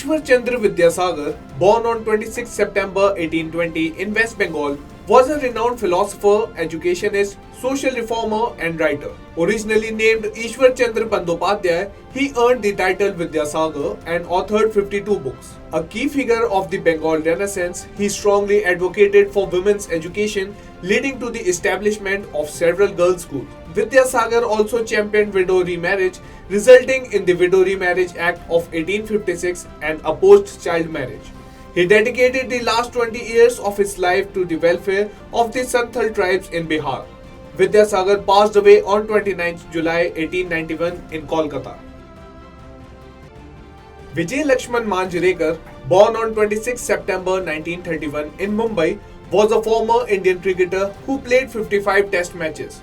Ishwar Chandra Vidyasagar, born on 26 September 1820 in West Bengal, was a renowned philosopher, educationist, social reformer, and writer. Originally named Ishwar Chandra Bandyopadhyay, he earned the title Vidyasagar and authored 52 books. A key figure of the Bengal Renaissance, he strongly advocated for women's education, leading to the establishment of several girls' schools. Vidyasagar also championed widow remarriage, resulting in the Widow Remarriage Act of 1856 and opposed child marriage. He dedicated the last 20 years of his life to the welfare of the Santhal tribes in Bihar. Vidyasagar passed away on 29 July 1891 in Kolkata. Vijay Lakshman Manjrekar, born on 26 September 1931 in Mumbai, was a former Indian cricketer who played 55 test matches.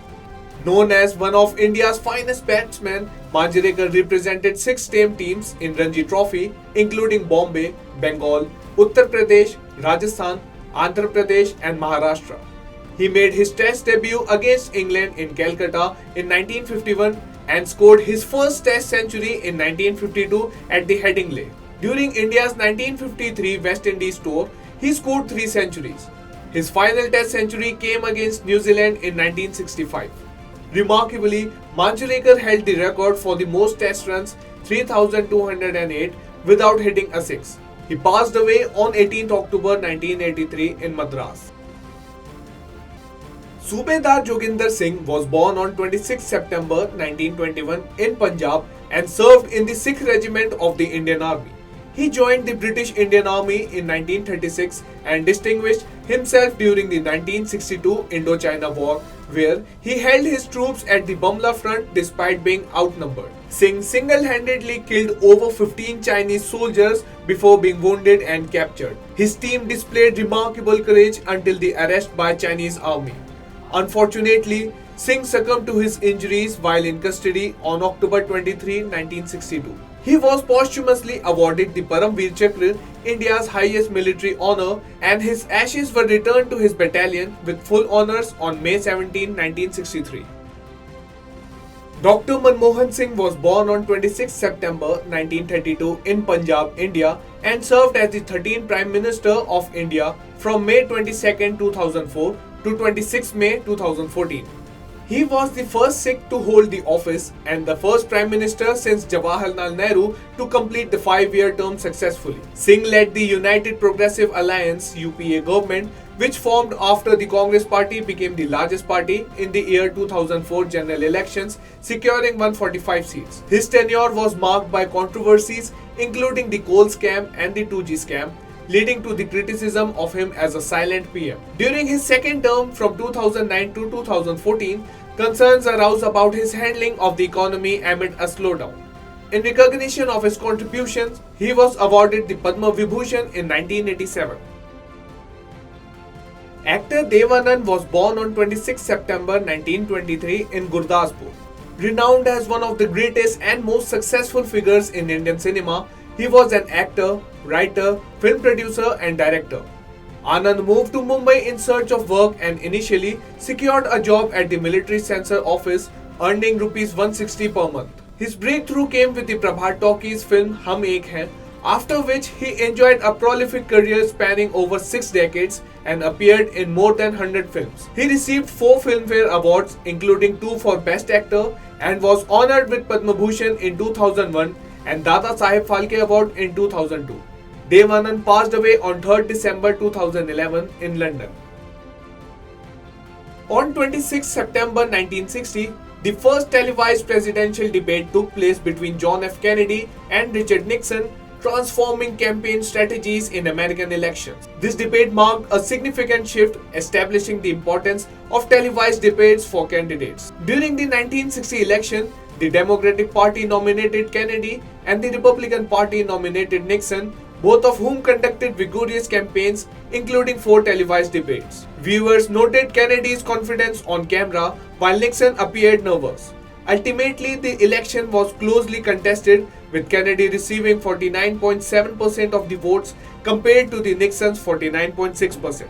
Known as one of India's finest batsmen, Manjrekar represented 6 teams in Ranji Trophy, including Bombay, Bengal, Uttar Pradesh, Rajasthan, Andhra Pradesh, and Maharashtra. He made his Test debut against England in Calcutta in 1951 and scored his first Test century in 1952 at the Headingley. During India's 1953 West Indies tour, he scored 3 centuries. His final Test century came against New Zealand in 1965. Remarkably, Manjrekar held the record for the most Test runs, 3,208, without hitting a 6. He passed away on 18 October 1983 in Madras. Subedar Joginder Singh was born on 26 September 1921 in Punjab and served in the 6th Regiment of the Indian Army. He joined the British Indian Army in 1936 and distinguished himself during the 1962 Indochina War, where he held his troops at the Bamla front despite being outnumbered. Singh single-handedly killed over 15 Chinese soldiers before being wounded and captured. His team displayed remarkable courage until the arrest by Chinese army. Unfortunately, Singh succumbed to his injuries while in custody on October 23, 1962. He was posthumously awarded the Paramveer Chakra, India's highest military honor, and his ashes were returned to his battalion with full honors on May 17, 1963. Dr. Manmohan Singh was born on 26 September 1932 in Punjab, India, and served as the 13th Prime Minister of India from May 22, 2004 to 26 May 2014. He was the first Sikh to hold the office and the first Prime Minister since Jawaharlal Nehru to complete the 5-year term successfully. Singh led the United Progressive Alliance (UPA) government, which formed after the Congress Party became the largest party in the year 2004 general elections, securing 145 seats. His tenure was marked by controversies including the coal scam and the 2G scam, leading to the criticism of him as a silent PM. During his second term from 2009 to 2014, concerns arose about his handling of the economy amid a slowdown. In recognition of his contributions, he was awarded the Padma Vibhushan in 1987. Actor Dev Anand was born on 26 September 1923 in Gurdaspur. Renowned as one of the greatest and most successful figures in Indian cinema, he was an actor, writer, film producer and director. Anand moved to Mumbai in search of work and initially secured a job at the military censor office, earning Rs 160 per month. His breakthrough came with the Prabhat Talkies film Hum Ek Hain, after which he enjoyed a prolific career spanning over 6 decades and appeared in more than 100 films. He received 4 Filmfare Awards, including 2 for Best Actor, and was honored with Padma Bhushan in 2001 and Dada Saheb Phalke Award in 2002. Dev Anand passed away on 3rd December 2011 in London. On 26 September 1960, the first televised presidential debate took place between John F. Kennedy and Richard Nixon, transforming campaign strategies in American elections. This debate marked a significant shift, establishing the importance of televised debates for candidates. During the 1960 election, the Democratic Party nominated Kennedy and the Republican Party nominated Nixon, both of whom conducted vigorous campaigns, including 4 televised debates. Viewers noted Kennedy's confidence on camera, while Nixon appeared nervous. Ultimately, the election was closely contested, with Kennedy receiving 49.7% of the votes compared to the Nixon's 49.6%.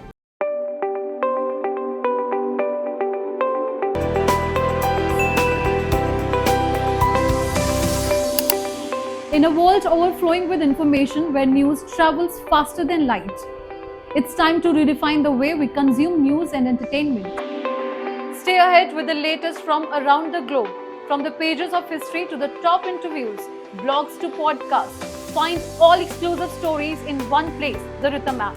In a world overflowing with information where news travels faster than light, it's time to redefine the way we consume news and entertainment. Stay ahead with the latest from around the globe, from the pages of history to the top interviews, blogs to podcasts. Find all exclusive stories in one place, the Rhythm app.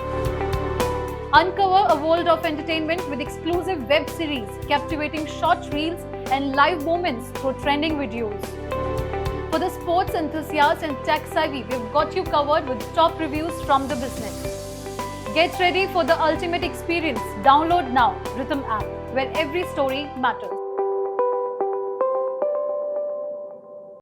Uncover a world of entertainment with exclusive web series, captivating short reels, and live moments through trending videos. For the sports enthusiast and tech savvy, we've got you covered with top reviews from the business. Get ready for the ultimate experience. Download now, Rhythm app, where every story matters.